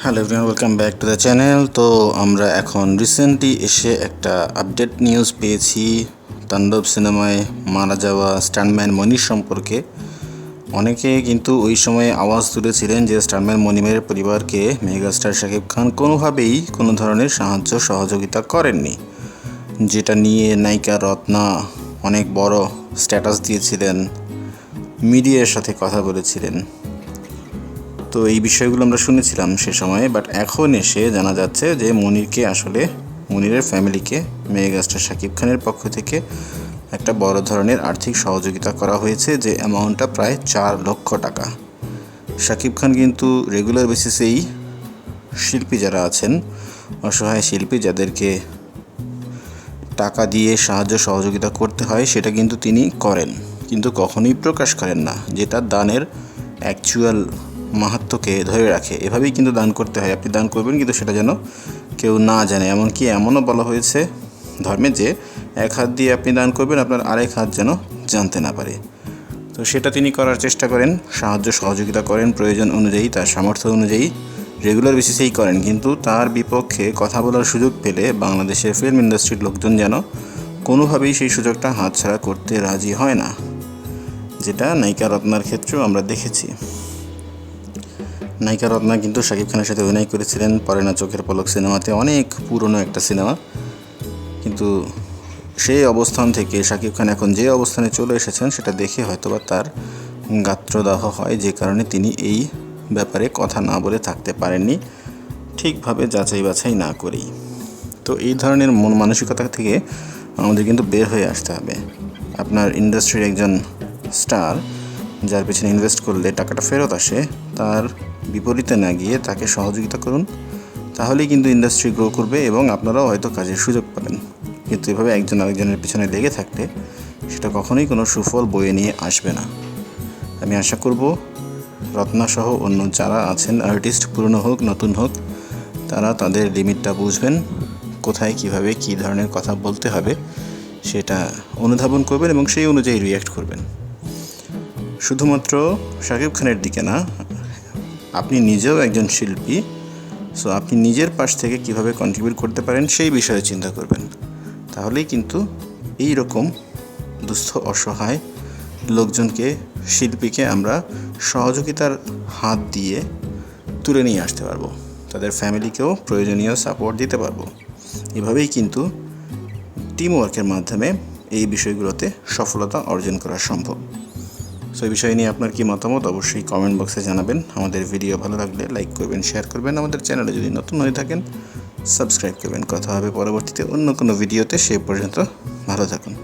Hello everyone, welcome back to the channel. তো আমরা এখন রিসেন্টলি এসে একটা আপডেট নিউজ পেয়েছি তাণ্ডব সিনেমায় মারা যাওয়া স্টান্টম্যান মনির সম্পর্কে। অনেকে কিন্তু ওই সময় আওয়াজ তুলেছিলেন যে স্টান্টম্যান মনিরের পরিবারকে মেগাস্টার শাকিব খান কোনোভাবেই কোনো ধরনের সাহায্য সহযোগিতা করেননি, যেটা নিয়ে নায়িকা রত্না অনেক বড় স্ট্যাটাস দিয়েছিলেন, মিডিয়ার সাথে কথা বলেছিলেন। তো এই বিষয়গুলো আমরা শুনেছিলাম সে সময়ে, বাট এখন এসে জানা যাচ্ছে যে মনিরের ফ্যামিলিকে মেগাস্টার শাকিব খানের পক্ষ থেকে একটা বড় ধরনের আর্থিক সহযোগিতা করা হয়েছে, যে অ্যামাউন্টটা প্রায় 4 লক্ষ টাকা। শাকিব খান কিন্তু রেগুলার বেসিসেই শিল্পী যারা আছেন, অসহায় শিল্পী যাদেরকে টাকা দিয়ে সাহায্য সহযোগিতা করতে হয়, সেটা কিন্তু তিনি করেন, কিন্তু কখনোই প্রকাশ করেন না, যেটা দানের অ্যাকচুয়াল মাহাত্ম্যকে ধরে রাখে। এভাবেই কিন্তু দান করতে হয়, আপনি দান করবেন কিন্তু সেটা যেন কেউ না জানে। এমনকি এমনও বলা হয়েছে ধর্মে যে এক হাত দিয়ে আপনি দান করবেন, আপনার আরেক হাত যেন জানতে না পারে। তো সেটা তিনি করার চেষ্টা করেন, সাহায্য সহযোগিতা করেন প্রয়োজন অনুযায়ী, তার সামর্থ্য অনুযায়ী রেগুলার বেসিসেই করেন। কিন্তু তার বিপক্ষে কথা বলার সুযোগ পেলে বাংলাদেশের ফিল্ম ইন্ডাস্ট্রির লোকজন যেন কোনোভাবেই সেই সুযোগটা হাতছাড়া করতে রাজি হয় না, যেটা নায়িকা রত্নার ক্ষেত্রেও আমরা দেখেছি। নায়িকা রত্না কিন্তু শাকিব খানের সাথে অভিনয় করেছিলেন পরে না চোখের পলক সিনেমাতে, অনেক পুরনো একটা সিনেমা। কিন্তু সেই অবস্থান থেকে শাকিব খান এখন যে অবস্থানে চলে এসেছেন, সেটা দেখে হয়তোবা তার গাত্রদাহ হয়, যে কারণে তিনি এই ব্যাপারে কথা না বলে থাকতে পারেননি, ঠিকভাবে যাচাই বাছাই না করেই। তো এই ধরনের মন মানসিকতা থেকে আমাদের কিন্তু বের হয়ে আসতে হবে। আপনার ইন্ডাস্ট্রির একজন স্টার যার পেছনে ইনভেস্ট করলে টাকাটা ফেরত আসে, তার বিপরীতে না গিয়ে তাকে সহযোগিতা করুন, তাহলেই কিন্তু ইন্ডাস্ট্রি গ্রো করবে এবং আপনারাও হয়তো কাজের সুযোগ পাবেন। কিন্তু এভাবে একজন আরেকজনের পিছনে লেগে থাকলে সেটা কখনোই কোনো সুফল বয়ে নিয়ে আসবে না। আমি আশা করব রত্নাসহ অন্য যারা আছেন আর্টিস্ট, পুরনো হোক নতুন হোক, তারা তাদের লিমিটটা বুঝবেন, কোথায় কিভাবে কী ধরনের কথা বলতে হবে সেটা অনুধাবন করবেন এবং সেই অনুযায়ী রিয়্যাক্ট করবেন। শুধুমাত্র শাকিব খানের দিকে না, আপনি নিজেও একজন শিল্পী, সো আপনি নিজের পাশ থেকে কিভাবে কন্ট্রিবিউট করতে পারেন সেই বিষয়ে চিন্তা করবেন। তাহলেই কিন্তু এই রকম দুস্থ অসহায় লোকজনকে, শিল্পীকে আমরা সহযোগিতার হাত দিয়ে তুলে নিয়ে আসতে পারবো, তাদের ফ্যামিলিকেও প্রয়োজনীয় সাপোর্ট দিতে পারবো। এভাবেই কিন্তু টিম ওয়ার্কের মাধ্যমে এই বিষয়গুলোতে সফলতা অর্জন করা সম্ভব। সো এই বিষয় নিয়ে আপনার কি মতামত অবশ্যই কমেন্ট বক্সে জানাবেন। আমাদের ভিডিও ভালো লাগলে লাইক করবেন, শেয়ার করবেন, আমাদের চ্যানেলে যদি নতুন হয়ে থাকেন সাবস্ক্রাইব করবেন। কথা হবে পরবর্তীতে অন্য কোনো ভিডিওতে, সে পর্যন্ত ভালো থাকুন।